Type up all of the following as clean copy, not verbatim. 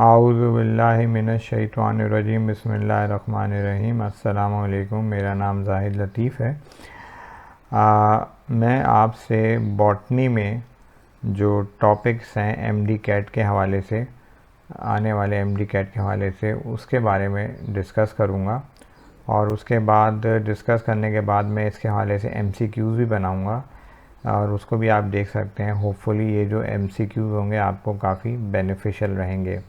आऊज़ु बिल्लाहि मिनश शैतानिर रजीम बिस्मिल्लाहिर रहमानिर रहीम। अस्सलामु अलैकुम। मेरा नाम ज़ाहिद लतीफ़ है। मैं आपसे बॉटनी में जो टॉपिक्स हैं एमडी कैट के हवाले से, आने वाले एमडी कैट के हवाले से उसके बारे में डिस्कस करूँगा, और उसके बाद डिस्कस करने के बाद मैं इसके हवाले से एमसीक्यूज़ भी बनाऊँगा और उसको भी आप देख सकते हैं। होपफुली ये जो एमसीक्यूज़ होंगे आपको काफ़ी बेनिफिशियल रहेंगे।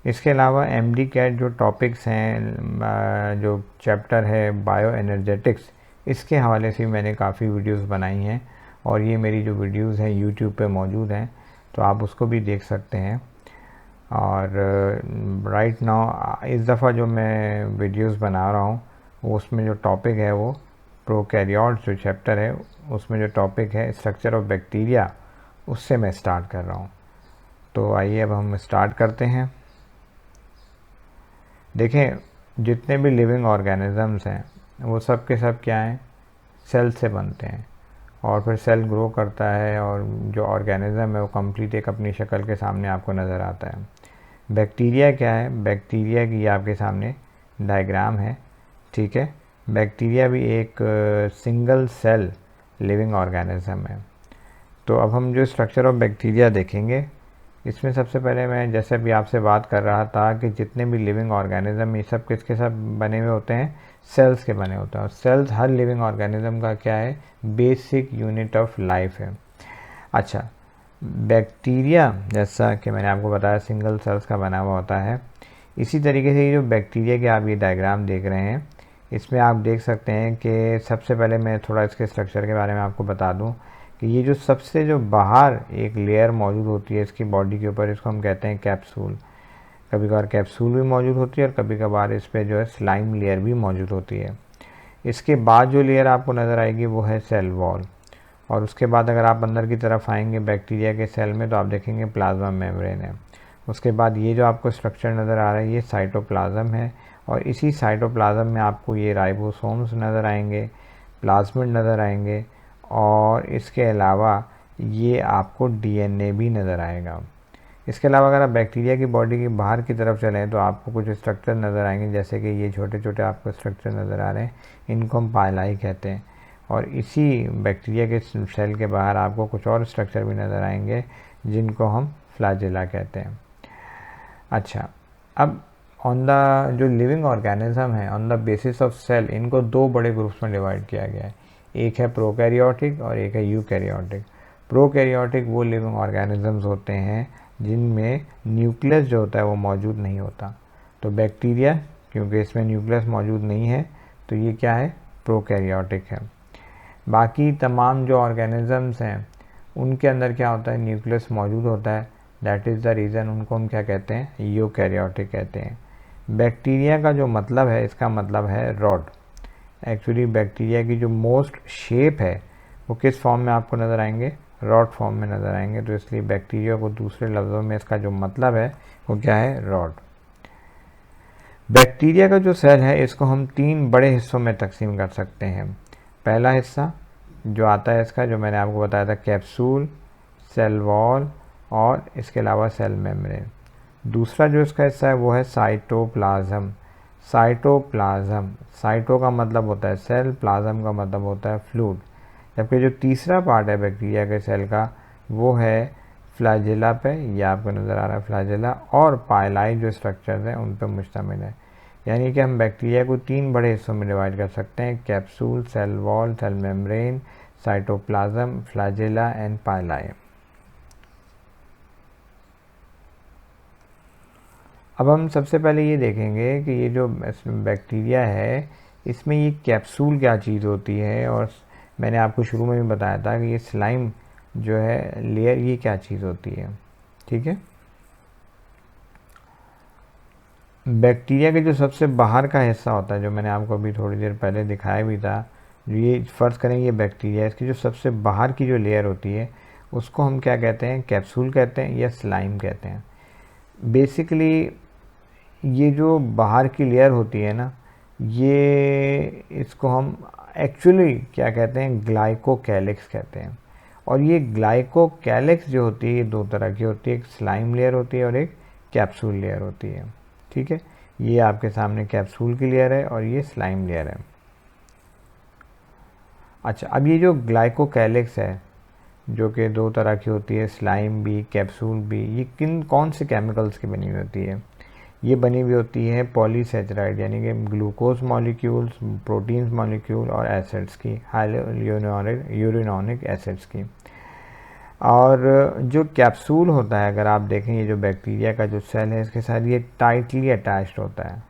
इसके अलावा एमडी कैट जो टॉपिक्स हैं, जो चैप्टर है बायो एनर्जेटिक्स, इसके हवाले से मैंने काफ़ी वीडियोस बनाई हैं और ये मेरी जो वीडियोस हैं यूट्यूब पे मौजूद हैं, तो आप उसको भी देख सकते हैं। और राइट नाउ इस दफ़ा जो मैं वीडियोस बना रहा हूँ उसमें जो टॉपिक है वो प्रोकैरियोट्स जो चैप्टर है उसमें जो टॉपिक है स्ट्रक्चर ऑफ बैक्टीरिया, उससे मैं स्टार्ट कर रहा हूँ। तो आइए अब हम स्टार्ट करते हैं। देखें, जितने भी लिविंग ऑर्गेनिज़म्स हैं वो सब के सब क्या हैं, सेल से बनते हैं, और फिर सेल ग्रो करता है और जो ऑर्गेनिज़म है वो कंप्लीट एक अपनी शक्ल के सामने आपको नज़र आता है। बैक्टीरिया क्या है? बैक्टीरिया की आपके सामने डायग्राम है, ठीक है। बैक्टीरिया भी एक सिंगल सेल लिविंग ऑर्गेनिज़म है। तो अब हम जो स्ट्रक्चर ऑफ बैक्टीरिया देखेंगे, इसमें सबसे पहले मैं जैसे भी आपसे बात कर रहा था कि जितने भी लिविंग ऑर्गेनिज़म ये सब किसके सब बने हुए होते हैं, सेल्स के बने होते हैं। और सेल्स हर लिविंग ऑर्गेनिज़म का क्या है, बेसिक यूनिट ऑफ लाइफ है। अच्छा, बैक्टीरिया जैसा कि मैंने आपको बताया सिंगल सेल्स का बना हुआ होता है, इसी तरीके से ये जो बैक्टीरिया के आप ये डायग्राम देख रहे हैं, इसमें आप देख सकते हैं कि सबसे पहले मैं थोड़ा इसके स्ट्रक्चर के बारे में आपको बता दूं कि ये जो सबसे जो बाहर एक लेयर मौजूद होती है इसकी बॉडी के ऊपर, इसको हम कहते हैं कैप्सूल। कभी कभार कैप्सूल भी मौजूद होती है और कभी कभार इस पर जो है स्लाइम लेयर भी मौजूद होती है। इसके बाद जो लेयर आपको नज़र आएगी वो है सेल वॉल, और उसके बाद अगर आप अंदर की तरफ आएंगे बैक्टीरिया के सेल में तो आप देखेंगे प्लाज्मा मेम्ब्रेन है। उसके बाद ये जो आपको स्ट्रक्चर नज़र आ रहा है ये साइटोप्लाज्म है, और इसी साइटोप्लाज्म में आपको ये राइबोसोम्स नज़र आएंगे, प्लाज्मिड नज़र आएंगे, और इसके अलावा ये आपको डीएनए भी नज़र आएगा। इसके अलावा अगर आप बैक्टीरिया की बॉडी की बाहर की तरफ चलें तो आपको कुछ स्ट्रक्चर नज़र आएंगे, जैसे कि ये छोटे छोटे आपको स्ट्रक्चर नज़र आ रहे हैं, इनको हम पाइलाई कहते हैं। और इसी बैक्टीरिया के सेल के बाहर आपको कुछ और स्ट्रक्चर भी नज़र आएंगे जिनको हम फ्लैजेला कहते हैं। अच्छा, अब ऑन द जो लिविंग ऑर्गेनिज्म है on the basis of cell, इनको दो बड़े ग्रुप्स में डिवाइड किया गया है। एक है प्रोकैरियोटिक और एक है यूकैरियोटिक। प्रोकैरियोटिक वो लिविंग ऑर्गेनिजम्स होते हैं जिनमें न्यूक्लियस जो होता है वो मौजूद नहीं होता। तो बैक्टीरिया, क्योंकि इसमें न्यूक्लियस मौजूद नहीं है, तो ये क्या है, प्रोकैरियोटिक है। बाकी तमाम जो ऑर्गेनिजम्स हैं उनके अंदर क्या होता है, न्यूक्लियस मौजूद होता है। दैट इज़ द रीज़न उनको हम क्या कहते हैं, यूकैरियोटिक कहते हैं। बैक्टीरिया का जो मतलब है, इसका मतलब है रॉड। एक्चुअली बैक्टीरिया की जो मोस्ट शेप है वो किस फॉर्म में आपको नज़र आएंगे, रॉड फॉर्म में नज़र आएंगे। तो इसलिए बैक्टीरिया को दूसरे लफ्ज़ों में इसका जो मतलब है वो क्या है, रॉड। बैक्टीरिया का जो सेल है इसको हम तीन बड़े हिस्सों में तकसीम कर सकते हैं। पहला हिस्सा जो आता है इसका, जो मैंने आपको बताया था, कैप्सूल, सेल वॉल और इसके अलावा सेल मेम्ब्रेन। दूसरा जो इसका हिस्सा है वो है साइटोप्लाज्म। साइटोप्लाज्म, साइटो का मतलब होता है सेल, प्लाज्म का मतलब होता है फ्लूइड। जबकि जो तीसरा पार्ट है बैक्टीरिया के सेल का वो है फ्लैजेला पे, ये आपको नज़र आ रहा है फ्लैजेला, और पाइलाई जो स्ट्रक्चर्स हैं उन पर मुश्तमिल है। यानी कि हम बैक्टीरिया को तीन बड़े हिस्सों में डिवाइड कर सकते हैं, capsule, cell wall, cell membrane, cytoplasm, flagella and pili. अब हम सबसे पहले ये देखेंगे कि ये जो बैक्टीरिया है इसमें ये कैप्सूल क्या चीज़ होती है, और मैंने आपको शुरू में भी बताया था कि ये स्लाइम जो है लेयर ये क्या चीज़ होती है, ठीक है। बैक्टीरिया के जो सबसे बाहर का हिस्सा होता है, जो मैंने आपको अभी थोड़ी देर पहले दिखाया भी था, जो ये फ़र्ज़ करें ये बैक्टीरिया, इसकी जो सबसे बाहर की जो लेयर होती है उसको हम क्या कहते हैं, कैप्सूल कहते हैं या स्लाइम कहते हैं। बेसिकली ये जो बाहर की लेयर होती है ना, ये इसको हम एक्चुअली क्या कहते हैं, ग्लाइकोकैलिक्स कहते हैं। और ये ग्लाइकोकैलिक्स जो होती है ये दो तरह की होती है, एक स्लाइम लेयर होती है और एक कैप्सूल लेयर होती है। ठीक है, ये आपके सामने कैप्सूल की लेयर है और ये स्लाइम लेयर है। अच्छा, अब ये जो ग्लाइकोकैलिक्स है जो कि 2 तरह की होती है, स्लाइम भी कैप्सूल भी, ये कौन से केमिकल्स की बनी हुई होती है? ये बनी हुई होती है पॉलीसेचराइड यानी कि ग्लूकोज मॉलिक्यूल्स, प्रोटीन्स मॉलिक्यूल और एसिड्स की, यूरेनोनिक एसिड्स की। और जो कैप्सूल होता है, अगर आप देखें ये जो बैक्टीरिया का जो सेल है इसके साथ ये टाइटली अटैच्ड होता है।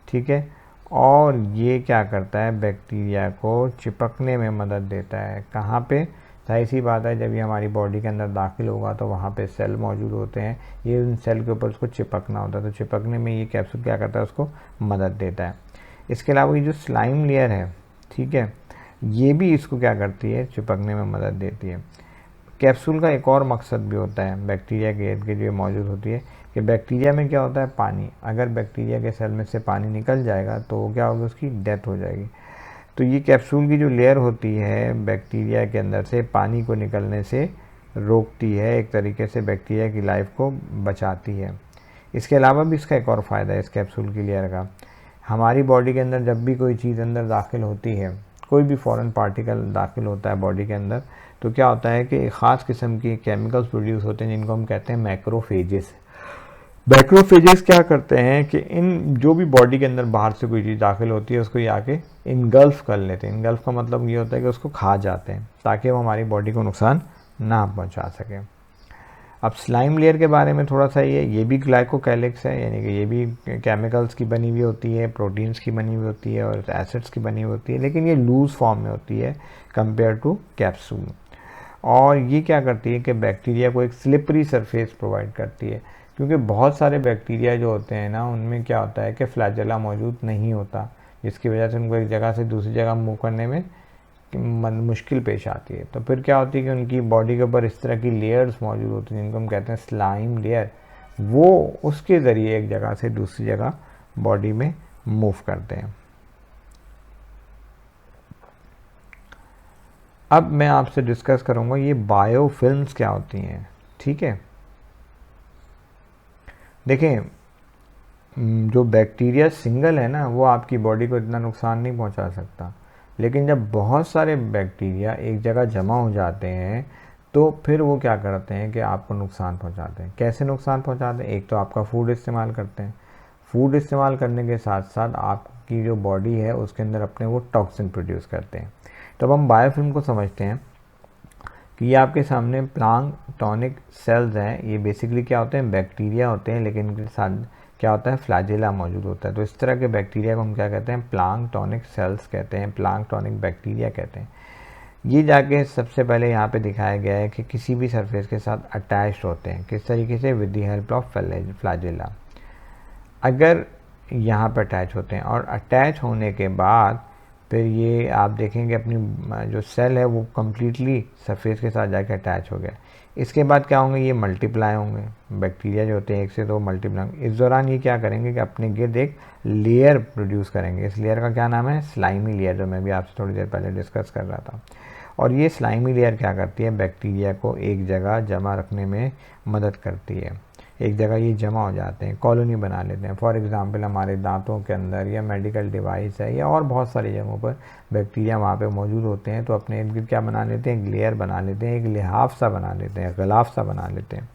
ठीक है, और ये क्या करता है, बैक्टीरिया को चिपकने में मदद देता है। कहाँ पे? जाहिर सी बात है, जब ये हमारी बॉडी के अंदर दाखिल होगा तो वहाँ पे सेल मौजूद होते हैं, ये उन सेल के ऊपर उसको चिपकना होता है, तो चिपकने में ये कैप्सूल क्या करता है, उसको मदद देता है। इसके अलावा ये जो स्लाइम लेयर है, ठीक है, ये भी इसको क्या करती है, चिपकने में मदद देती है। कैप्सूल का एक और मकसद भी होता है बैक्टीरिया के इर्द गिर्द जो मौजूद होती है, कि बैक्टीरिया में क्या होता है, पानी। अगर बैक्टीरिया के सेल में से पानी निकल जाएगा तो क्या होगा, उसकी डेथ हो जाएगी। तो ये कैप्सूल की जो लेयर होती है बैक्टीरिया के अंदर से पानी को निकलने से रोकती है, एक तरीके से बैक्टीरिया की लाइफ को बचाती है। इसके अलावा भी इसका एक और फ़ायदा है इस कैप्सूल की लेयर का, हमारी बॉडी के अंदर जब भी कोई चीज़ अंदर दाखिल होती है, कोई भी फॉरेन पार्टिकल दाखिल होता है बॉडी के अंदर, तो क्या होता है कि एक ख़ास किस्म के केमिकल्स प्रोड्यूस होते हैं जिनको हम कहते हैं मैक्रोफेजेस। मैक्रोफेजेस क्या करते हैं कि इन जो भी बॉडी के अंदर बाहर से कोई चीज़ दाखिल होती है उसको ये आके इनगल्फ कर लेते हैं। इनगल्फ का मतलब ये होता है कि उसको खा जाते हैं ताकि वो हमारी बॉडी को नुकसान ना पहुंचा सके। अब स्लाइम लेयर के बारे में थोड़ा सा ये भी ग्लाइकोकैलिक्स है, यानी कि ये भी केमिकल्स की बनी हुई होती है, प्रोटीन्स की बनी हुई होती है और एसिड्स की बनी हुई होती है, लेकिन ये लूज़ फॉर्म में होती है कंपेयर टू कैप्सूल। और ये क्या करती है कि बैक्टीरिया को एक स्लिपरी सरफेस प्रोवाइड करती है, क्योंकि बहुत सारे बैक्टीरिया जो होते हैं ना, उनमें क्या होता है कि फ्लैजेला मौजूद नहीं होता, जिसकी वजह से उनको एक जगह से दूसरी जगह मूव करने में मुश्किल पेश आती है। तो फिर क्या होती है कि उनकी बॉडी के ऊपर इस तरह की लेयर्स मौजूद होती हैं जिनको हम कहते हैं स्लाइम लेयर, वो उसके ज़रिए एक जगह से दूसरी जगह बॉडी में मूव करते हैं। अब मैं आपसे डिस्कस करूंगा ये बायोफिल्म्स क्या होती हैं। ठीक है, देखें, जो बैक्टीरिया सिंगल है ना, वो आपकी बॉडी को इतना नुकसान नहीं पहुंचा सकता, लेकिन जब बहुत सारे बैक्टीरिया एक जगह जमा हो जाते हैं तो फिर वो क्या करते हैं कि आपको नुकसान पहुंचाते हैं। कैसे नुकसान पहुंचाते हैं? एक तो आपका फूड इस्तेमाल करते हैं, फूड इस्तेमाल करने के साथ साथ आपकी जो बॉडी है उसके अंदर अपने वो टॉक्सिन प्रोड्यूस करते हैं। तो अब हम बायोफिल्म को समझते हैं कि ये आपके सामने प्लांक्टोनिक सेल्स हैं। ये बेसिकली क्या होते हैं, बैक्टीरिया होते हैं, लेकिन इनके साथ क्या होता है, फ्लैजेला मौजूद होता है। तो इस तरह के बैक्टीरिया को हम क्या कहते हैं, प्लांक्टोनिक सेल्स कहते हैं, प्लांक्टोनिक बैक्टीरिया कहते हैं। ये जाके सबसे पहले यहाँ पे दिखाया गया है कि किसी भी सरफेस के साथ अटैच्ड होते हैं, किस तरीके से, with the help of flagella. अगर यहाँ पर अटैच होते हैं और अटैच होने के बाद फिर ये आप देखेंगे अपनी जो सेल है वो कम्प्लीटली सरफेस के साथ जाके अटैच हो गया। इसके बाद क्या होंगे, ये मल्टीप्लाई होंगे, बैक्टीरिया जो होते हैं 1 से 2 मल्टीप्लाई होंगे। इस दौरान ये क्या करेंगे कि अपने गिर्द एक लेयर प्रोड्यूस करेंगे। इस लेयर का क्या नाम है, स्लाइमी लेयर, जो मैं भी आपसे थोड़ी देर पहले डिस्कस कर रहा था। और ये स्लाइमी लेयर क्या करती है, बैक्टीरिया को एक जगह जमा रखने में मदद करती है। एक जगह ये जमा हो जाते हैं, कॉलोनी बना लेते हैं। फॉर एग्जांपल हमारे दांतों के अंदर या मेडिकल डिवाइस है या और बहुत सारी जगहों पर बैक्टीरिया वहाँ पे मौजूद होते हैं, तो अपने इर्द गिर्द क्या बना लेते हैं, एक लेयर बना लेते हैं, एक लिहाफ सा बना लेते हैं, गिलाफ सा बना लेते हैं।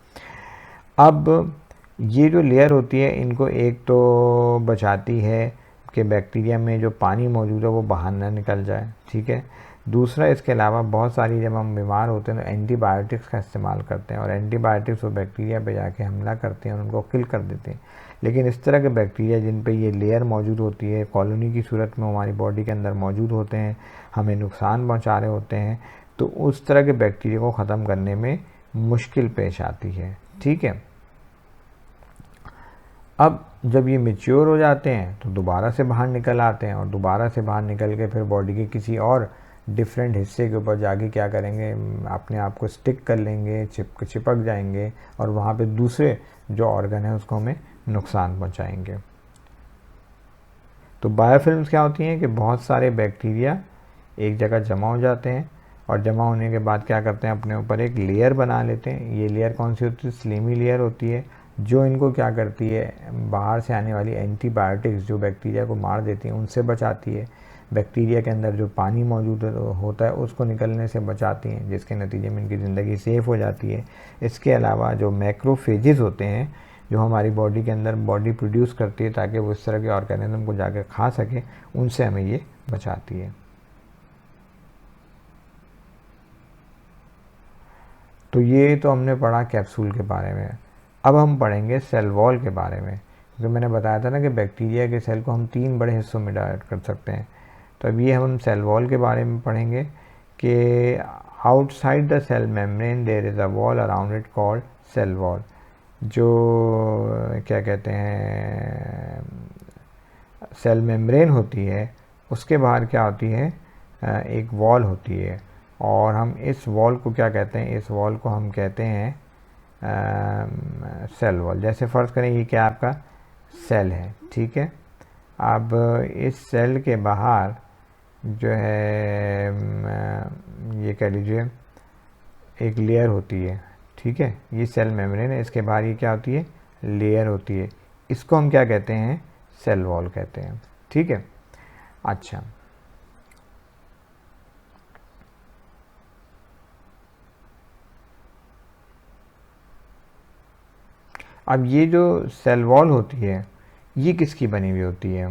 अब ये जो लेयर होती है इनको एक तो बचाती है कि बैक्टीरिया में जो पानी मौजूद है वो बाहर ना निकल जाए। ठीक है, दूसरा इसके अलावा बहुत सारी जब हम बीमार होते हैं तो एंटीबायोटिक्स का इस्तेमाल करते हैं, और एंटीबायोटिक्स वो बैक्टीरिया पे जाके हमला करते हैं और उनको किल कर देते हैं। लेकिन इस तरह के बैक्टीरिया जिन पे ये लेयर मौजूद होती है, कॉलोनी की सूरत में हमारी बॉडी के अंदर मौजूद होते हैं, हमें नुकसान पहुंचा रहे होते हैं, तो उस तरह के बैक्टीरिया को ख़त्म करने में मुश्किल पेश आती है। ठीक है, अब जब ये मैच्योर हो जाते हैं तो दोबारा से बाहर निकल आते हैं, और दोबारा से बाहर निकल के फिर बॉडी के किसी और डिफरेंट हिस्से के ऊपर जाके क्या करेंगे, अपने आप को स्टिक कर लेंगे, चिपक जाएंगे, और वहाँ पे दूसरे जो ऑर्गन है उसको हमें नुकसान पहुँचाएंगे। तो बायोफिल्म्स क्या होती हैं कि बहुत सारे बैक्टीरिया एक जगह जमा हो जाते हैं, और जमा होने के बाद क्या करते हैं, अपने ऊपर एक लेयर बना लेते हैं। ये लेयर कौन सी होती है, स्लिमी लेयर होती है, जो इनको क्या करती है, बाहर से आने वाली एंटीबायोटिक्स जो बैक्टीरिया को मार देती हैं उनसे बचाती है। बैक्टीरिया के अंदर जो पानी मौजूद होता है उसको निकलने से बचाती हैं, जिसके नतीजे में इनकी ज़िंदगी सेफ़ हो जाती है। इसके अलावा जो मैक्रोफेजेस होते हैं, जो हमारी बॉडी के अंदर बॉडी प्रोड्यूस करती है ताकि वो इस तरह के ऑर्गेनिज्म को जाकर खा सके, उनसे हमें ये बचाती है। तो ये तो हमने पढ़ा कैप्सूल के बारे में। अब हम पढ़ेंगे सेल वॉल के बारे में, क्योंकि मैंने बताया था ना कि बैक्टीरिया के सेल को हम 3 बड़े हिस्सों में डिवाइड कर सकते हैं। तो अब ये हम सेल वॉल के बारे में पढ़ेंगे कि outside the cell membrane there is a wall around it called cell wall. जो क्या कहते हैं, सेल मेम्ब्रेन होती है, उसके बाहर क्या होती है, एक वॉल होती है। और हम इस वॉल को क्या कहते हैं, इस वॉल को हम कहते हैं सेल वॉल। जैसे फ़र्ज़ करें ये क्या आपका सेल है, ठीक है। अब इस सेल के बाहर जो है ये कह लीजिए एक लेयर होती है, ठीक है। ये सेल मेम्ब्रेन है, इसके बाहर ये क्या होती है, लेयर होती है। इसको हम क्या कहते हैं, सेल वॉल कहते हैं, ठीक है। अच्छा, अब ये जो सेल वॉल होती है ये किसकी बनी हुई होती है?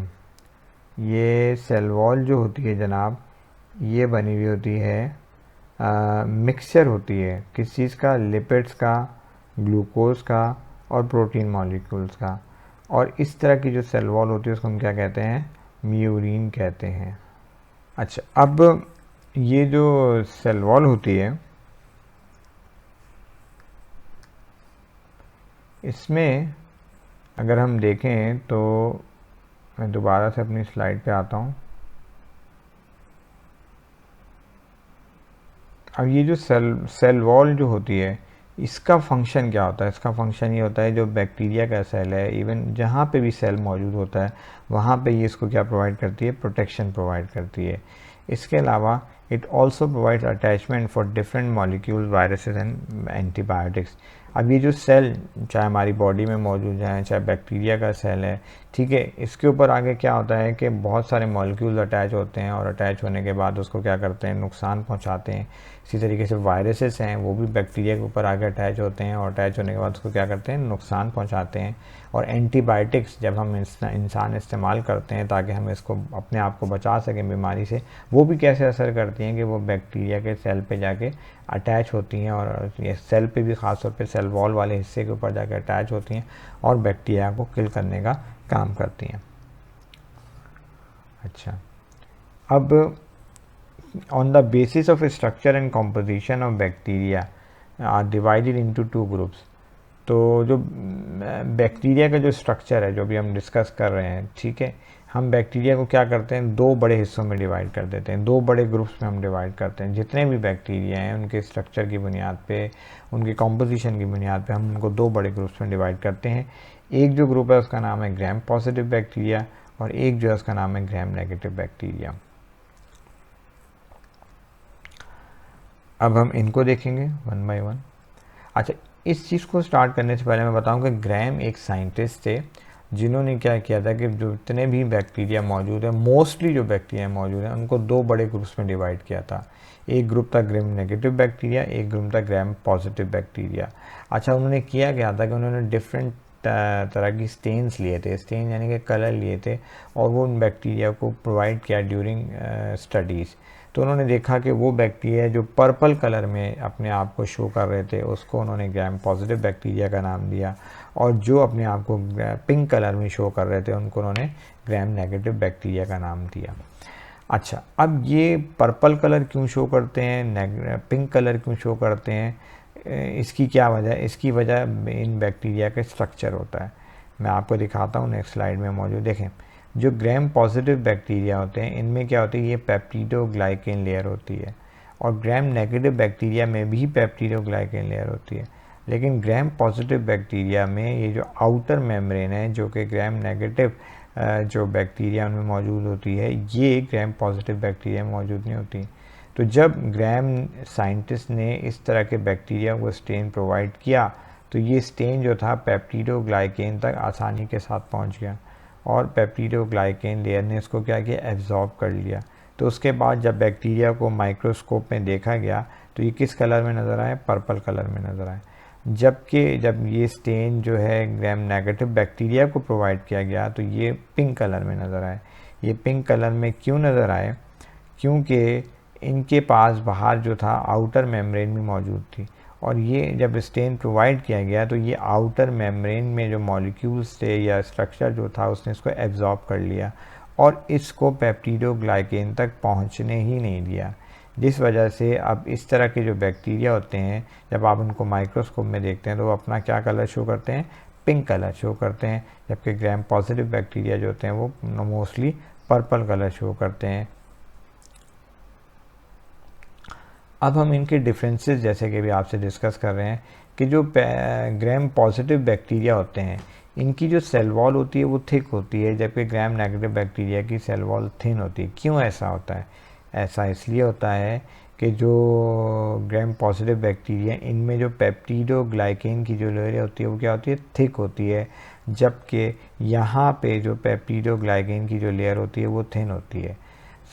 ये सेल वॉल जो होती है जनाब, ये बनी हुई होती है मिक्सचर होती है किस चीज़ का, लिपिड्स का, ग्लूकोज का और प्रोटीन मॉलिक्यूल्स का। और इस तरह की जो सेल वॉल होती है उसको हम क्या कहते हैं, म्यूरिन कहते हैं। अच्छा, अब ये जो सेल वॉल होती है इसमें अगर हम देखें तो मैं दोबारा से अपनी स्लाइड पे आता हूँ। अब ये जो सेल वॉल जो होती है इसका फंक्शन क्या होता है? इसका फंक्शन ये होता है, जो बैक्टीरिया का सेल है, इवन जहाँ पे भी सेल मौजूद होता है वहाँ पे ये इसको क्या प्रोवाइड करती है, प्रोटेक्शन प्रोवाइड करती है। इसके अलावा it also provides attachment for different molecule, viruses and antibiotics. अब ये जो सेल चाहे हमारी बॉडी में मौजूद है, चाहे बैक्टीरिया का सेल है, ठीक है, इसके ऊपर आगे क्या होता है कि बहुत सारे मॉलिक्यूल्स अटैच होते हैं और अटैच होने के बाद उसको क्या करते हैं, नुकसान पहुंचाते हैं। इसी तरीके से वायरसेस हैं, वो भी बैक्टीरिया के ऊपर आगे अटैच होते हैं और अटैच होने के बाद उसको क्या करते हैं, नुकसान पहुंचाते हैं। और एंटीबायोटिक्स जब हम इंसान इस्तेमाल करते हैं ताकि हम इसको अपने आप को बचा सकें बीमारी से, वो भी कैसे असर करती हैं कि वो बैक्टीरिया के सेल पे जाके अटैच होती हैं और ये सेल पे भी ख़ासतौर पे सेल वॉल वाले हिस्से के ऊपर जाके अटैच होती हैं और बैक्टीरिया को किल करने का काम करती हैं। अच्छा, अब on the basis of structure and composition of bacteria are divided into 2 groups। तो जो बैक्टीरिया का जो स्ट्रक्चर है जो भी हम डिस्कस कर रहे हैं, ठीक है, हम बैक्टीरिया को क्या करते हैं, 2 बड़े हिस्सों में डिवाइड कर देते हैं, 2 बड़े ग्रुप्स में हम डिवाइड करते हैं। जितने भी बैक्टीरिया हैं उनके स्ट्रक्चर की बुनियाद पे, उनके कॉम्पोजिशन की बुनियाद पे हम उनको 2 बड़े ग्रुप्स में डिवाइड करते हैं। एक जो ग्रुप है उसका नाम है ग्राम पॉजिटिव बैक्टीरिया और एक जो है उसका नाम है ग्राम नेगेटिव बैक्टीरिया। अब हम इनको देखेंगे वन बाय वन। अच्छा, इस चीज़ को स्टार्ट करने से पहले मैं बताऊं कि ग्राम एक साइंटिस्ट थे जिन्होंने क्या किया था कि जो जितने भी बैक्टीरिया मौजूद है, मोस्टली जो बैक्टीरिया मौजूद हैं उनको 2 बड़े ग्रुप्स में डिवाइड किया था। एक ग्रुप था ग्राम नेगेटिव बैक्टीरिया, एक ग्रुप था ग्राम पॉजिटिव बैक्टीरिया। अच्छा, उन्होंने किया क्या था कि उन्होंने डिफरेंट तरह की स्टेन्स लिए थे, स्टेन यानी कि कलर लिए थे, और वो उन बैक्टीरिया को प्रोवाइड किया ड्यूरिंग स्टडीज़। तो उन्होंने देखा कि वो बैक्टीरिया जो पर्पल कलर में अपने आप को शो कर रहे थे उसको उन्होंने ग्राम पॉजिटिव बैक्टीरिया का नाम दिया, और जो अपने आप को पिंक कलर में शो कर रहे थे उनको उन्होंने ग्राम नेगेटिव बैक्टीरिया का नाम दिया। अच्छा, अब ये पर्पल कलर क्यों शो करते हैं, पिंक कलर क्यों शो करते हैं, इसकी क्या वजह है? इसकी वजह इन बैक्टीरिया का स्ट्रक्चर होता है। मैं आपको दिखाता हूँ, नेक्स्ट स्लाइड में मौजूद। देखें, जो ग्राम पॉजिटिव बैक्टीरिया होते हैं इनमें क्या होती है, ये पेप्टिडोग्लाइकेन लेयर होती है, और ग्राम नेगेटिव बैक्टीरिया में भी पेप्टिडोग्लाइकेन लेयर होती है। लेकिन ग्राम पॉजिटिव बैक्टीरिया में ये जो आउटर मेम्ब्रेन है जो कि ग्राम नेगेटिव जो बैक्टीरिया उनमें मौजूद होती है, ये ग्राम पॉजिटिव बैक्टीरिया में मौजूद नहीं होती। तो जब ग्राम साइंटिस्ट ने इस तरह के बैक्टीरिया को स्टेन प्रोवाइड किया तो ये स्टेन जो था पेप्टिडोग्लाइकेन तक आसानी के साथ पहुंच गया और पेप्टिडोग्लाइकेन लेयर ने इसको क्या किया, एब्जॉर्ब कर लिया। तो उसके बाद जब बैक्टीरिया को माइक्रोस्कोप में देखा गया तो ये किस कलर में नज़र आए, पर्पल कलर में नज़र आए। जबकि जब ये स्टेन जो है ग्राम नेगेटिव बैक्टीरिया को प्रोवाइड किया गया तो ये पिंक कलर में नज़र आए। ये पिंक कलर में क्यों नज़र आए, क्योंकि इनके पास बाहर जो था आउटर मेम्ब्रेन भी मौजूद थी और ये जब स्टेन प्रोवाइड किया गया तो ये आउटर मेम्ब्रेन में जो मॉलिक्यूल्स थे या स्ट्रक्चर जो था उसने इसको एब्जॉर्ब कर लिया और इसको पेप्टिडोग्लाइकेन तक पहुंचने ही नहीं दिया, जिस वजह से अब इस तरह के जो बैक्टीरिया होते हैं जब आप उनको माइक्रोस्कोप में देखते हैं तो वो अपना क्या कलर शो करते हैं, पिंक कलर शो करते हैं, जबकि ग्राम पॉजिटिव बैक्टीरिया जो होते हैं वो मोस्टली पर्पल कलर शो करते हैं। अब हम इनके डिफरेंसेस जैसे कि भी आपसे डिस्कस कर रहे हैं कि जो ग्राम पॉजिटिव बैक्टीरिया होते हैं इनकी जो सेल वॉल होती है वो थिक होती है, जबकि ग्राम नेगेटिव बैक्टीरिया की सेल वॉल थिन होती है। क्यों ऐसा होता है? ऐसा इसलिए होता है कि जो ग्राम पॉजिटिव बैक्टीरिया इनमें जो पेप्टिडोग्लाइकेन की जो लेयर होती है वो क्या होती है, थिक होती है, जबकि यहाँ पे जो पेप्टिडोग्लाइकेन की जो लेयर होती है वो थिन होती है।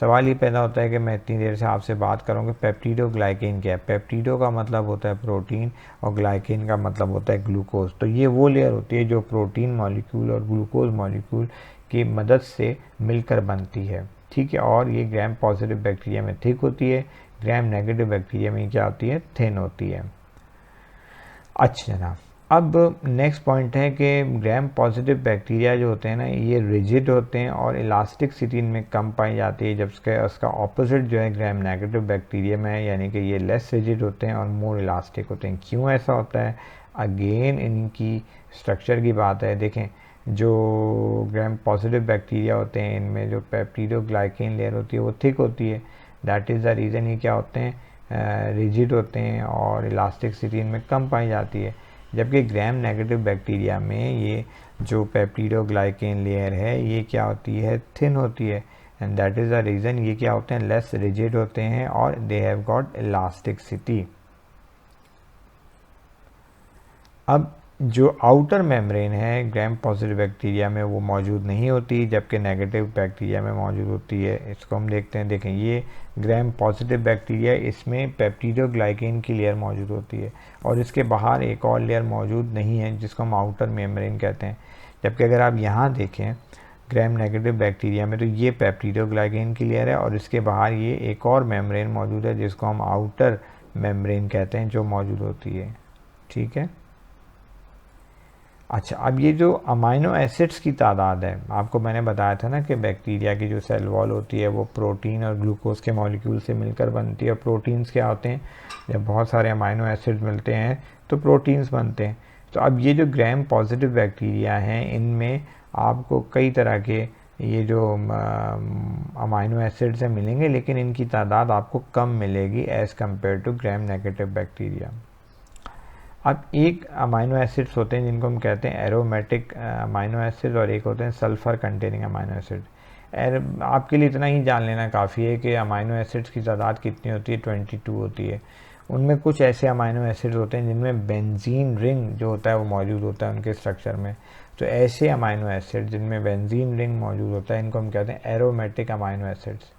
सवाल ये पैदा होता है कि मैं इतनी देर से आपसे बात करूँगा पेप्टिडोग्लाइकेन क्या है। पेप्टिडो का मतलब होता है प्रोटीन और ग्लाइकेन का मतलब होता है ग्लूकोज। तो ये वो लेयर होती है जो प्रोटीन मॉलिक्यूल और ग्लूकोज मॉलिक्यूल की मदद से मिलकर बनती है, ठीक है। और ये ग्राम पॉजिटिव बैक्टीरिया में थिक होती है, ग्राम नेगेटिव बैक्टीरिया में क्या होती है, थिन होती है। अच्छा जनाब, अब नेक्स्ट पॉइंट है कि ग्राम पॉजिटिव बैक्टीरिया जो होते हैं ना ये रिजिड होते हैं और इलास्टिसिटी इनमें कम पाई जाती है, जब उसका ऑपोजिट जो है ग्राम नेगेटिव बैक्टीरिया में है, यानी कि ये लेस रिजिड होते हैं और मोर इलास्टिक होते हैं। क्यों ऐसा होता है? अगेन इनकी स्ट्रक्चर की बात है। देखें, जो ग्राम पॉजिटिव बैक्टीरिया होते हैं इनमें जो पेप्टिडोग्लाइकेन लेयर होती है वो थिक होती है, दैट इज़ द रीज़न ये क्या होते हैं, रिजिड होते हैं और इलास्टिसिटी इनमें कम पाई जाती है। जबकि ग्राम नेगेटिव बैक्टीरिया में ये जो पेप्टिडोग्लाइकेन लेयर है ये क्या होती है, थिन होती है, and that is the reason ये क्या होते हैं, लेस रिजिड होते हैं और दे हैव गॉट इलास्टिसिटी। अब जो आउटर मेम्ब्रेन है ग्राम पॉजिटिव बैक्टीरिया में वो मौजूद नहीं होती, जबकि नेगेटिव बैक्टीरिया में मौजूद होती है। इसको हम देखते हैं। देखें, ये ग्राम पॉजिटिव बैक्टीरिया, इसमें पेप्टिडोग्लाइकेन की लेयर मौजूद होती है और इसके बाहर एक और लेयर मौजूद नहीं है जिसको हम आउटर मेम्ब्रेन कहते हैं। जबकि अगर आप यहाँ देखें ग्राम नेगेटिव बैक्टीरिया में तो ये पेप्टिडोग्लाइकेन की लेयर है और इसके बाहर ये एक और मेम्ब्रेन मौजूद है जिसको हम आउटर मेम्ब्रेन कहते हैं जो मौजूद होती है, ठीक है। अच्छा, अब ये जो अमाइनो एसिड्स की तादाद है, आपको मैंने बताया था ना कि बैक्टीरिया की जो सेल वॉल होती है वो प्रोटीन और ग्लूकोज के मॉलिक्यूल से मिलकर बनती है। और प्रोटीन्स क्या होते हैं, जब बहुत सारे अमाइनो एसिड्स मिलते हैं तो प्रोटीन्स बनते हैं। तो अब ये जो ग्राम पॉजिटिव बैक्टीरिया हैं इनमें आपको कई तरह के ये जो अमाइनो एसिड्स हैं मिलेंगे, लेकिन इनकी तादाद आपको कम मिलेगी as compare to gram negative bacteria. अब एक अमाइनो एसिड्स होते हैं जिनको हम कहते हैं एरोमेटिक अमाइनो एसिड और एक होते हैं सल्फ़र कंटेनिंग अमाइनो एसिड। आपके लिए इतना ही जान लेना काफ़ी है कि अमाइनो एसिड्स की तादाद कितनी होती है, 22 होती है। उनमें कुछ ऐसे अमाइनो एसिड्स होते हैं जिनमें बेंजीन रिंग जो होता है वो मौजूद होता है उनके स्ट्रक्चर में। तो ऐसे अमाइनो एसिड जिनमें बेंजीन रिंग मौजूद होता है इनको हम कहते हैं एरोमेटिक अमाइनो एसिड्स।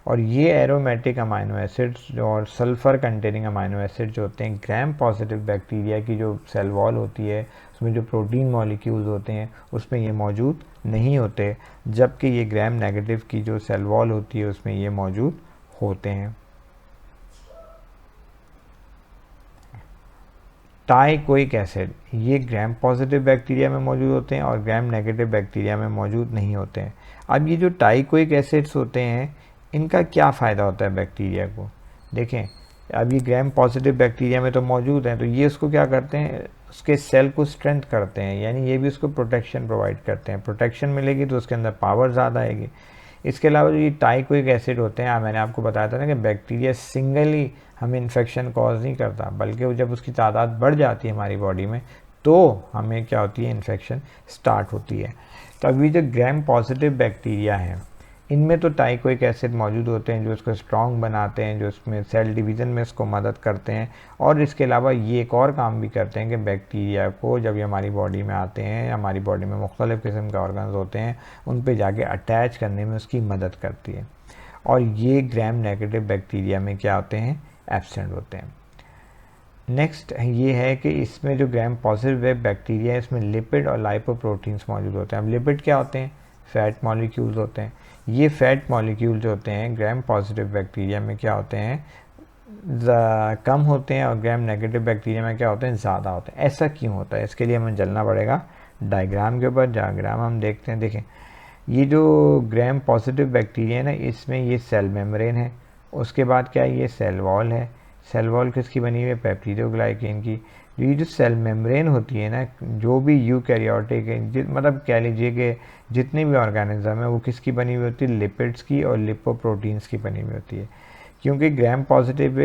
और ये एरोमेटिक अमाइनो एसिड्स और सल्फ़र कंटेनिंग अमाइनो एसिड जो होते हैं ग्राम पॉजिटिव बैक्टीरिया की जो सेल वॉल होती है उसमें जो प्रोटीन मॉलिक्यूल्स होते हैं उसमें ये मौजूद नहीं होते, जबकि ये ग्राम नेगेटिव की जो सेल वॉल होती है उसमें ये मौजूद होते हैं। टाइकोइक एसिड ये ग्राम पॉजिटिव बैक्टीरिया में मौजूद होते हैं और ग्राम नेगेटिव बैक्टीरिया में मौजूद नहीं होते हैं। अब ये जो टाइकोइक एसिड्स होते हैं इनका क्या फ़ायदा होता है बैक्टीरिया को? देखें, अब ये ग्राम पॉजिटिव बैक्टीरिया में तो मौजूद हैं, तो ये उसको क्या करते हैं, उसके सेल को स्ट्रेंथ करते हैं, यानी ये भी उसको प्रोटेक्शन प्रोवाइड करते हैं। प्रोटेक्शन मिलेगी तो उसके अंदर पावर ज़्यादा आएगी। इसके अलावा जो ये टाइकोइक एसिड होते हैं, मैंने आपको बताया था ना कि बैक्टीरिया सिंगली हमें इन्फेक्शन कॉज नहीं करता, बल्कि जब उसकी तादाद बढ़ जाती है हमारी बॉडी में तो हमें क्या होती है, इन्फेक्शन स्टार्ट होती है। तो अभी जो ग्राम पॉजिटिव बैक्टीरिया है इनमें तो टाइकोइक एसिड मौजूद होते हैं जो इसको स्ट्रॉन्ग बनाते हैं, जो इसमें सेल डिवीज़न में इसको मदद करते हैं। और इसके अलावा ये एक और काम भी करते हैं कि बैक्टीरिया को जब ये हमारी बॉडी में आते हैं, हमारी बॉडी में मुख्तलिफ़ किस्म के ऑर्गन्स होते हैं, उन पे जाके अटैच करने में उसकी मदद करती है। और ये ग्राम नेगेटिव बैक्टीरिया में क्या होते हैं, एब्सेंट होते हैं। नेक्स्ट ये है कि इसमें जो ग्राम पॉजिटिव बैक्टीरिया है इसमें लिपिड और लाइपोप्रोटीन्स मौजूद होते हैं। अब लिपिड क्या होते हैं, फैट मॉलिक्यूल्स होते हैं। ये फैट मॉलिक्यूल जो होते हैं ग्राम पॉजिटिव बैक्टीरिया में क्या होते हैं, कम होते हैं, और ग्राम नेगेटिव बैक्टीरिया में क्या होते हैं, ज़्यादा होते हैं। ऐसा क्यों होता है, इसके लिए हमें चलना पड़ेगा डायग्राम के ऊपर। डायग्राम हम देखते हैं। देखें, ये जो ग्राम पॉजिटिव बैक्टीरिया है ना, इसमें ये सेल मेम्ब्रेन है, उसके बाद क्या है, ये सेल वॉल है। सेल वॉल किसकी बनी हुई है, पेप्टिडोग्लाइकेन की। ये जो सेल मेम्ब्रेन होती है ना, जो भी यूकैरियोटिक मतलब कह लीजिए कि जितने भी ऑर्गेनिज्म है वो किसकी बनी हुई होती है, लिपिड्स की और लिपोप्रोटीन्स की बनी हुई होती है। क्योंकि ग्राम पॉजिटिव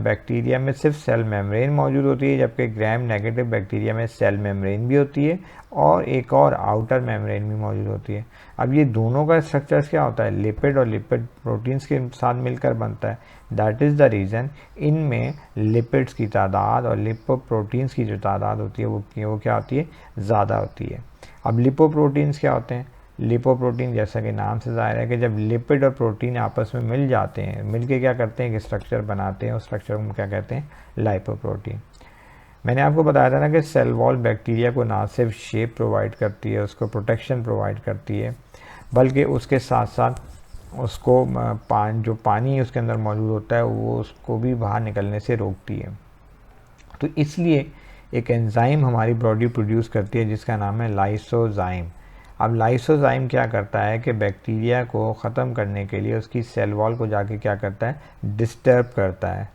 बैक्टीरिया में सिर्फ सेल मेम्ब्रेन मौजूद होती है, जबकि ग्राम नेगेटिव बैक्टीरिया में सेल मेम्ब्रेन भी होती है और एक और आउटर मेम्ब्रेन भी मौजूद होती है। अब ये दोनों का स्ट्रक्चर्स क्या होता है, लिपिड और लिपिड प्रोटीन्स के साथ मिलकर बनता है। दैट इज़ द रीज़न इनमें लिपिड्स की तादाद और लिपोप्रोटीन्स की जो तादाद होती है वो क्या होती है, ज़्यादा होती है। अब लिपोप्रोटीन्स क्या होते हैं, लिपोप्रोटीन जैसा कि नाम से ज़ाहिर है कि जब लिपिड और प्रोटीन आपस में मिल जाते हैं, मिलके क्या करते हैं कि स्ट्रक्चर बनाते हैं, उस स्ट्रक्चर को क्या कहते हैं, लाइपोप्रोटीन। मैंने आपको बताया था ना कि सेल वॉल बैक्टीरिया को ना सिर्फ शेप प्रोवाइड करती है, उसको प्रोटेक्शन प्रोवाइड करती है, बल्कि उसके साथ साथ उसको जो पानी उसके अंदर मौजूद होता है वो उसको भी बाहर निकलने से रोकती है। तो इसलिए एक एंजाइम हमारी बॉडी प्रोड्यूस करती है जिसका नाम है लाइसोजाइम। अब लाइसोजाइम क्या करता है कि बैक्टीरिया को ख़त्म करने के लिए उसकी सेल वॉल को जाके क्या करता है, डिस्टर्ब करता है।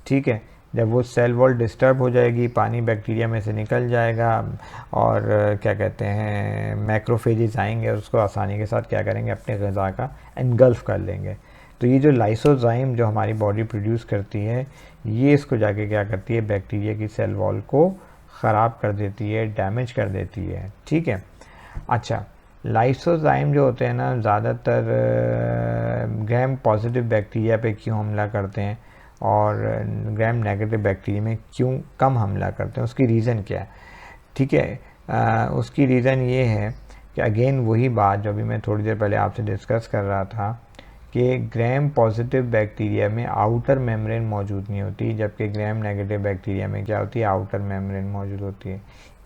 ठीक है, जब वो सेल वॉल डिस्टर्ब हो जाएगी, पानी बैक्टीरिया में से निकल जाएगा और क्या कहते हैं, मैक्रोफेजेस आएंगे, उसको आसानी के साथ क्या करेंगे, अपने ग़िज़ा का एनगल्फ कर लेंगे। तो ये जो लाइसोजाइम जो हमारी बॉडी प्रोड्यूस करती है, ये इसको जाके क्या करती है, बैक्टीरिया की सेल वॉल को ख़राब कर देती है, डैमेज कर देती है। ठीक है, अच्छा, लाइसोजाइम जो होते हैं ना, ज़्यादातर ग्राम पॉजिटिव बैक्टीरिया पे क्यों हमला करते हैं और ग्राम नेगेटिव बैक्टीरिया में क्यों कम हमला करते हैं, उसकी रीज़न क्या है। ठीक है, उसकी रीज़न ये है कि अगेन वही बात जो अभी मैं थोड़ी देर पहले आपसे डिस्कस कर रहा था कि ग्राम पॉजिटिव बैक्टीरिया में आउटर मेम्ब्रेन मौजूद नहीं होती, जबकि ग्राम नेगेटिव बैक्टीरिया में क्या होती है, आउटर मेम्ब्रेन मौजूद होती है।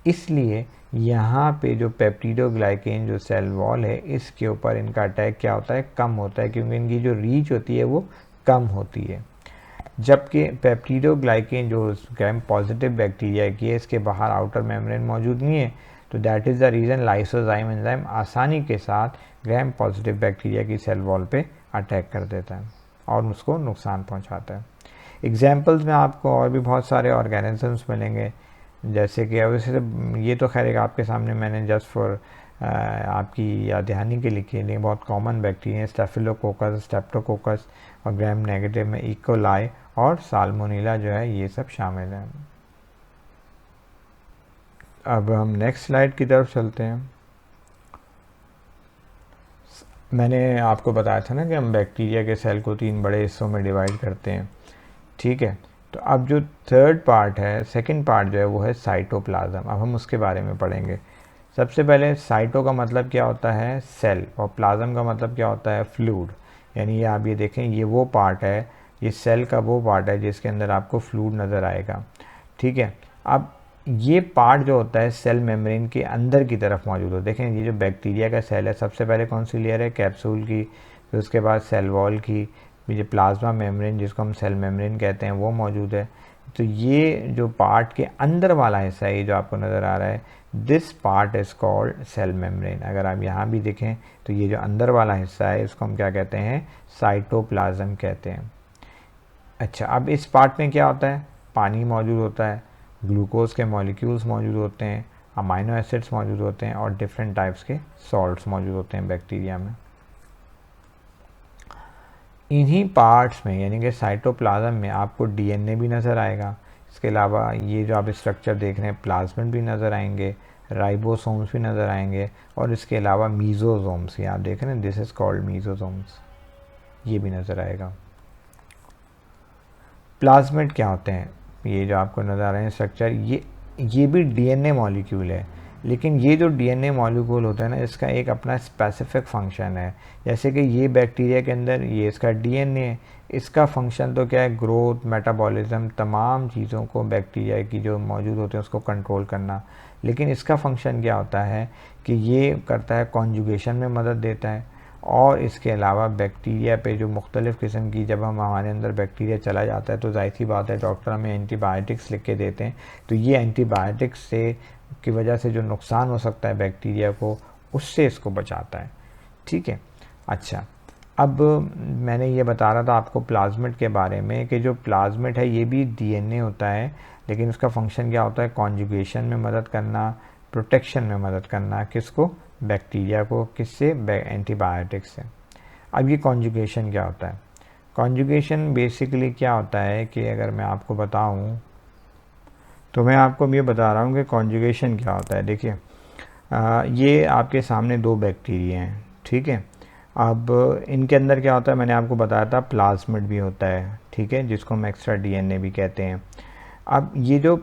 इसलिए यहाँ पे जो पेप्टिडोग्लाइकेन जो सेल वॉल है, इसके ऊपर इनका अटैक क्या होता है, कम होता है, क्योंकि इनकी जो रीच होती है वो कम होती है। जबकि पेप्टिडोग्लाइकेन जो ग्राम पॉजिटिव बैक्टीरिया की है, इसके बाहर आउटर मेम्ब्रेन मौजूद नहीं है। तो that is the reason lysozyme enzyme आसानी के साथ ग्राम पॉजिटिव बैक्टीरिया की सेल वॉल पे अटैक कर देता है और उसको नुकसान पहुंचाता है। एग्जाम्पल्स में आपको और भी बहुत सारे ऑर्गेनिजम्स मिलेंगे, जैसे कि वैसे ये तो खैर आपके सामने मैंने जस्ट फॉर आपकी याद दहानी के लिखे लिए बहुत कॉमन बैक्टीरिया, स्टेफिलोकोकस, स्ट्रेप्टोकोकस और ग्राम नेगेटिव में इकोलाई और साल्मोनेला जो है, ये सब शामिल हैं। अब हम नेक्स्ट स्लाइड की तरफ चलते हैं। मैंने आपको बताया था ना कि हम बैक्टीरिया के सेल को 3 बड़े हिस्सों में डिवाइड करते हैं। ठीक है, तो अब जो थर्ड पार्ट है, सेकंड पार्ट जो है वो है साइटोप्लाज्म। अब हम उसके बारे में पढ़ेंगे। सबसे पहले साइटो का मतलब क्या होता है, सेल, और प्लाज्म का मतलब क्या होता है, फ्लूइड। यानी ये आप ये देखें, ये वो पार्ट है, ये सेल का वो पार्ट है जिसके अंदर आपको फ्लूइड नज़र आएगा। ठीक है, अब ये पार्ट जो होता है सेल मेम्ब्रेन के अंदर की तरफ मौजूद हो। देखें, ये जो बैक्टीरिया का सेल है, सबसे पहले कौन सी लेयर है, कैप्सूल की, फिर उसके बाद सेल वॉल की, ये प्लाज्मा मेम्ब्रेन जिसको हम सेल मेम्ब्रेन कहते हैं वो मौजूद है। तो ये जो पार्ट के अंदर वाला हिस्सा है, ये जो आपको नज़र आ रहा है, this part is called cell membrane. अगर आप यहाँ भी देखें तो ये जो अंदर वाला हिस्सा है इसको हम क्या कहते हैं, साइटोप्लाज्म कहते हैं। अच्छा, अब इस पार्ट में क्या होता है, पानी मौजूद होता है, ग्लूकोज के मॉलिक्यूल्स मौजूद होते हैं, अमाइनो एसिड्स मौजूद होते हैं और डिफरेंट टाइप्स के सॉल्ट्स मौजूद होते हैं बैक्टीरिया में। इन्हीं पार्ट्स में यानी कि साइटोप्लाज्म में आपको डीएनए भी नज़र आएगा। इसके अलावा ये जो आप स्ट्रक्चर देख रहे हैं, प्लाज्मिड भी नज़र आएंगे, राइबोसोम्स भी नज़र आएंगे, और इसके अलावा मीज़ोसोम्स, ये आप देख रहे हैं, दिस इज़ कॉल्ड मीज़ोसोम्स, ये भी नज़र आएगा। प्लाज्मिड क्या होते हैं? ये जो आपको नज़र आ रहे हैं स्ट्रक्चर, ये भी डीएनए मॉलिक्यूल है, लेकिन ये जो डीएनए मॉलिक्यूल होता है ना, इसका एक अपना स्पेसिफिक फंक्शन है। जैसे कि ये बैक्टीरिया के अंदर ये इसका डीएनए है, इसका फंक्शन तो क्या है, ग्रोथ, मेटाबॉलिज्म, तमाम चीज़ों को बैक्टीरिया की जो मौजूद होते हैं उसको कंट्रोल करना। लेकिन इसका फंक्शन क्या होता है कि ये करता है कॉन्जुगेशन में मदद देता है, और इसके अलावा बैक्टीरिया पे जो मुख्तलिफ़ किस्म की, जब हम हमारे अंदर बैक्टीरिया चला जाता है तो जाहिर सी बात है डॉक्टर हमें एंटीबायोटिक्स लिख के देते हैं, तो ये एंटीबायोटिक्स से की वजह से जो नुकसान हो सकता है बैक्टीरिया को, उससे इसको बचाता है। ठीक है, अच्छा, अब मैंने ये बता रहा था आपको प्लाज्मिड के बारे में कि जो प्लाज्मिड है ये भी डीएनए होता है, लेकिन उसका फंक्शन क्या होता है, कॉन्जुगेशन में मदद करना, प्रोटेक्शन में मदद करना, किसको, बैक्टीरिया को, किससे, एंटीबायोटिक्स से। अब ये कॉन्जुगेशन क्या होता है? कॉन्जुगेशन बेसिकली क्या होता है कि अगर मैं आपको बताऊं तो मैं आपको ये बता रहा हूँ कि कॉन्जुगेशन क्या होता है। देखिए, ये आपके सामने दो बैक्टीरिया हैं, ठीक है। अब इनके अंदर क्या होता है, मैंने आपको बताया था प्लाज्मिड भी होता है, ठीक है, जिसको हम एक्स्ट्रा डीएनए भी कहते हैं। अब ये जो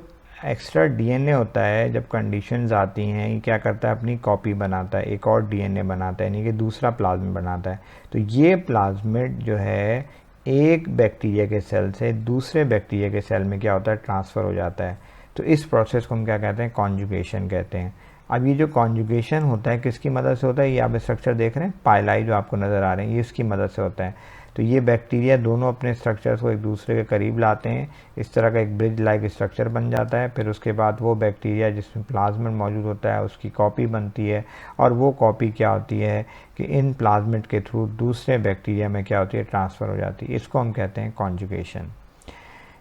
एक्स्ट्रा डीएनए होता है, जब कंडीशंस आती हैं, ये क्या करता है, अपनी कॉपी बनाता है, एक और डीएनए बनाता है, यानी कि दूसरा प्लाज्मिड बनाता है। तो ये प्लाज्मिड जो है एक बैक्टीरिया के सेल से दूसरे बैक्टीरिया के सेल में क्या होता है, ट्रांसफ़र हो जाता है। तो इस प्रोसेस को हम क्या कहते हैं, कॉन्जुगेशन कहते हैं। अब ये जो कॉन्जुगेशन होता है किसकी मदद से होता है, ये आप स्ट्रक्चर देख रहे हैं, पाइलाई जो आपको नज़र आ रहे हैं, ये इसकी मदद से होता है। तो ये बैक्टीरिया दोनों अपने स्ट्रक्चर्स को एक दूसरे के करीब लाते हैं, इस तरह का एक ब्रिज लाइक स्ट्रक्चर बन जाता है। फिर उसके बाद वो बैक्टीरिया जिसमें प्लाज्मिड मौजूद होता है उसकी कॉपी बनती है, और वो कॉपी क्या होती है कि इन प्लाज्मिड के थ्रू दूसरे बैक्टीरिया में क्या होती है, ट्रांसफ़र हो जाती है। इसको हम कहते हैं कॉन्जुगेशन।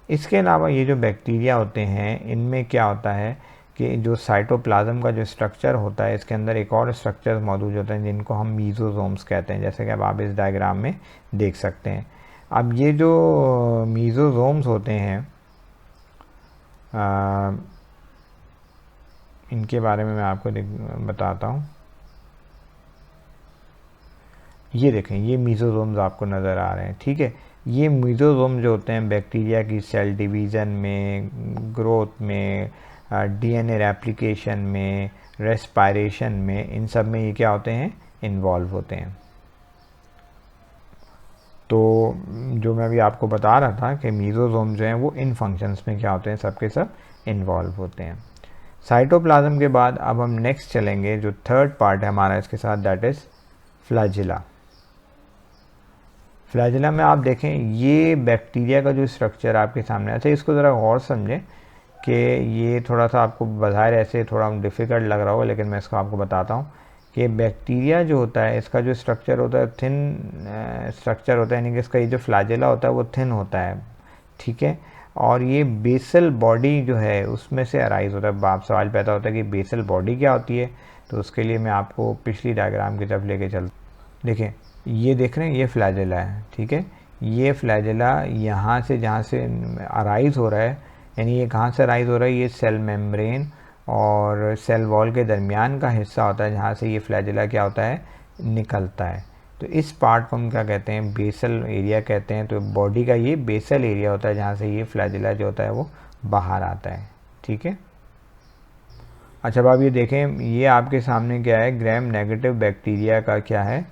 इसके अलावा ये जो बैक्टीरिया होते हैं इनमें क्या होता है कि जो साइटोप्लाज्म का जो स्ट्रक्चर होता है, इसके अंदर एक और स्ट्रक्चर मौजूद होते हैं जिनको हम मीज़ोसोम्स कहते हैं, जैसे कि अब आप इस डायग्राम में देख सकते हैं। अब ये जो मीज़ोसोम्स होते हैं इनके बारे में मैं आपको बताता हूँ। ये देखें, ये मीज़ोसोम्स आपको नज़र आ रहे हैं, ठीक है। ये मीज़ोसोम जो होते हैं बैक्टीरिया की सेल डिवीज़न में, ग्रोथ में, डीएनए रेप्लिकेशन में, रेस्पायरेशन में, इन सब में ये क्या होते हैं, इन्वॉल्व होते हैं। तो जो मैं अभी आपको बता रहा था कि मीज़ोसोम जो हैं वो इन फंक्शंस में क्या होते हैं, सब के सब इन्वॉल्व होते हैं। साइटोप्लाज्म के बाद अब हम नेक्स्ट चलेंगे, जो थर्ड पार्ट है हमारा इसके साथ, दैट इज़ फ्लैजिला। फ्लैजिला में आप देखें ये बैक्टीरिया का जो स्ट्रक्चर आपके सामने, अच्छा इसको ज़रा गौर समझें कि ये थोड़ा सा आपको बाहर ऐसे थोड़ा डिफ़िकल्ट लग रहा होगा, लेकिन मैं इसको आपको बताता हूँ कि बैक्टीरिया जो होता है इसका जो स्ट्रक्चर होता है थिन स्ट्रक्चर होता है, यानी कि इसका ये जो फ्लैजिला होता है वो थिन होता है, ठीक है। और ये बेसल बॉडी जो है उसमें से अराइज होता है। आप सवाल पैदा होता है कि बेसल बॉडी क्या होती है, तो उसके लिए मैं आपको पिछली डायग्राम की तरफ लेके चलता। देखें, ये देख रहे हैं, ये फ्लैजिला है, ठीक है। ये फ्लैजिला यहाँ से जहाँ से अराइज हो रहा है, यानी ये कहाँ से अराइज हो रहा है, ये सेल मेम्ब्रेन और सेल वॉल के दरमियान का हिस्सा होता है जहाँ से ये फ्लैजिला क्या होता है, निकलता है। तो इस पार्ट को हम क्या कहते हैं, बेसल एरिया कहते हैं। तो बॉडी का ये बेसल एरिया होता है जहाँ से ये फ्लैजिला जो होता है वो बाहर आता है, ठीक है। अच्छा, अब आप ये देखें, ये आपके सामने क्या है, ग्राम नेगेटिव बैक्टीरिया का क्या है,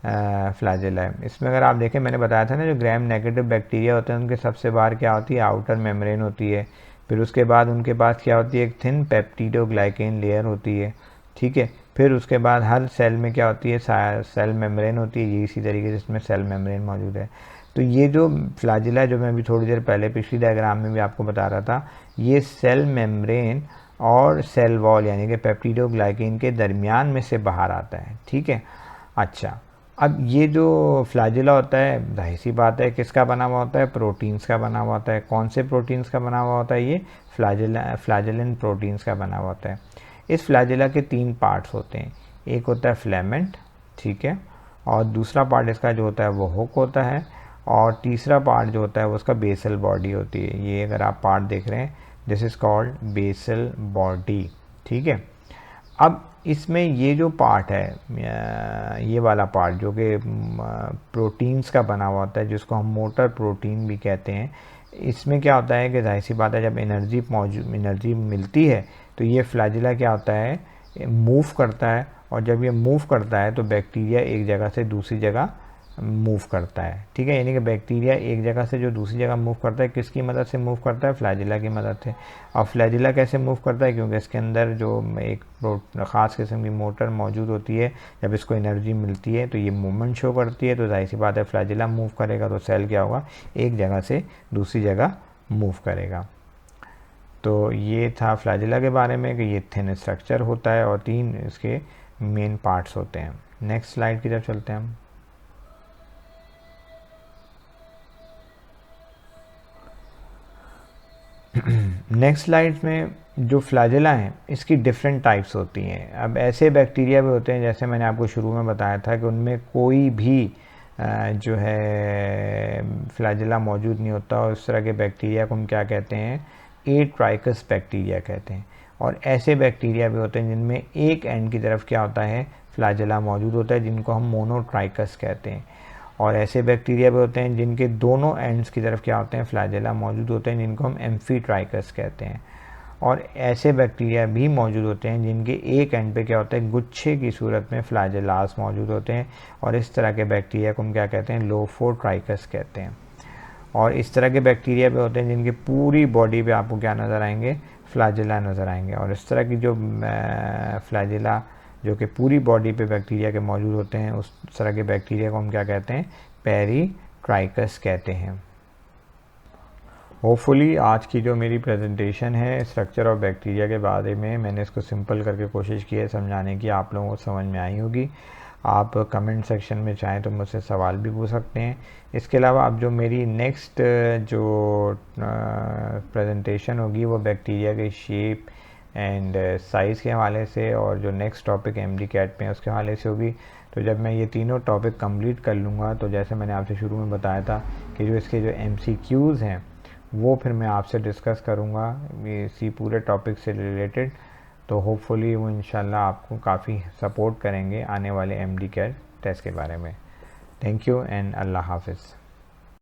फ्लैजिला है। इसमें अगर आप देखें, मैंने बताया था ना, जो ग्राम नेगेटिव बैक्टीरिया होते हैं उनके सबसे बाहर क्या होती है, आउटर मेम्ब्रेन होती है। फिर उसके बाद उनके पास क्या होती है, एक थिन पेप्टिडोग्लाइकेन लेयर होती है, ठीक है। फिर उसके बाद हर सेल में क्या होती है, सेल मेम्ब्रेन होती है, ये इसी तरीके से इसमें सेल मेम्ब्रेन मौजूद है। तो ये जो फ्लैजिला जो मैं अभी थोड़ी देर पहले पिछली डायग्राम में भी आपको बता रहा था, ये सेल मेम्ब्रेन और सेल वॉल यानी कि पेप्टिडोग्लाइकेन के दरमियान में से बाहर आता है, ठीक है। अच्छा, अब ये जो फ्लैजिला होता है, जाहिर सी बात है किसका बना हुआ होता है, प्रोटीन्स का बना हुआ होता है। कौन से प्रोटीन्स का बना हुआ होता है, ये फ्लैजिलिन प्रोटीन्स का बना हुआ होता है। इस फ्लैजिला के तीन पार्ट्स होते हैं, एक होता है फिलामेंट, ठीक है, और दूसरा पार्ट इसका जो होता है वो हुक होता है, और तीसरा पार्ट जो होता है वो उसका बेसल बॉडी होती है। ये अगर आप पार्ट देख रहे हैं, this is called basal body, ठीक है। अब इसमें ये जो पार्ट है, ये वाला पार्ट जो कि प्रोटीन्स का बना हुआ होता है, जिसको हम मोटर प्रोटीन भी कहते हैं, इसमें क्या होता है कि जाहिर सी बात है जब एनर्जी मिलती है तो ये फ्लैजिला क्या होता है, मूव करता है, और जब ये मूव करता है तो बैक्टीरिया एक जगह से दूसरी जगह मूव करता है। ठीक है, यानी कि बैक्टीरिया एक जगह से जो दूसरी जगह मूव करता है, किसकी मदद से मूव करता है, फ्लैजिला की मदद से। और फ्लैजिला कैसे मूव करता है, क्योंकि इसके अंदर जो एक ख़ास किस्म की मोटर मौजूद होती है, जब इसको एनर्जी मिलती है तो ये मूवमेंट शो करती है, तो जाहिर सी बात है फ्लैजिला मूव करेगा तो सेल क्या होगा, एक जगह से दूसरी जगह मूव करेगा। तो ये था फ्लैजिला के बारे में कि ये थिन स्ट्रक्चर होता है और 3 इसके मेन पार्ट्स होते हैं। नेक्स्ट स्लाइड की तरफ चलते हैं हम। नेक्स्ट स्लाइड में जो फ्लैजिला हैं इसकी डिफरेंट टाइप्स होती हैं। अब ऐसे बैक्टीरिया भी होते हैं, जैसे मैंने आपको शुरू में बताया था, कि उनमें कोई भी जो है फ्लैजिला मौजूद नहीं होता, और इस तरह के बैक्टीरिया को हम क्या कहते हैं, एट्राइकस बैक्टीरिया कहते हैं। और ऐसे बैक्टीरिया भी होते हैं जिनमें एक एंड की तरफ क्या होता है, फ्लैजिला मौजूद होता है, जिनको हम मोनोट्राइकस कहते हैं। और ऐसे बैक्टीरिया भी होते हैं जिनके दोनों एंड्स की तरफ क्या होते हैं, फ्लैजिला मौजूद होते हैं, जिनको हम एम्फीट्राइकस कहते हैं। और ऐसे बैक्टीरिया भी मौजूद होते हैं जिनके एक एंड पे क्या होता है, गुच्छे की सूरत में फ्लैजिलास मौजूद होते हैं, और इस तरह के बैक्टीरिया को हम क्या कहते हैं, लोफोट्राइकस कहते हैं। और इस तरह के बैक्टीरिया भी होते हैं जिनकी पूरी बॉडी पे आपको क्या नज़र आएंगे, फ्लैजिला नज़र आएंगे। और इस तरह की जो फ्लैजिला जो कि पूरी बॉडी पे बैक्टीरिया के मौजूद होते हैं, उस तरह के बैक्टीरिया को हम क्या कहते हैं, पेरीट्राइकस कहते हैं। होपफुली आज की जो मेरी प्रेजेंटेशन है स्ट्रक्चर ऑफ बैक्टीरिया के बारे में, मैंने इसको सिंपल करके कोशिश की है समझाने की, आप लोगों को समझ में आई होगी। आप कमेंट सेक्शन में चाहें तो मुझसे सवाल भी पूछ सकते हैं। इसके अलावा अब जो मेरी नेक्स्ट जो प्रेजेंटेशन होगी वो बैक्टीरिया के शेप एंड साइज़ के हवाले से, और जो नेक्स्ट टॉपिक MD-CAT में उसके हवाले से होगी। तो जब मैं ये तीनों टॉपिक कंप्लीट कर लूँगा, तो जैसे मैंने आपसे शुरू में बताया था कि जो इसके जो MCQs हैं वो फिर मैं आपसे डिस्कस करूँगा इसी पूरे टॉपिक से रिलेटेड। तो होपफुली वो इंशाल्लाह आपको काफ़ी सपोर्ट करेंगे आने वाले MD-CAT टेस्ट के बारे में। थैंक यू एंड अल्लाह हाफिज़।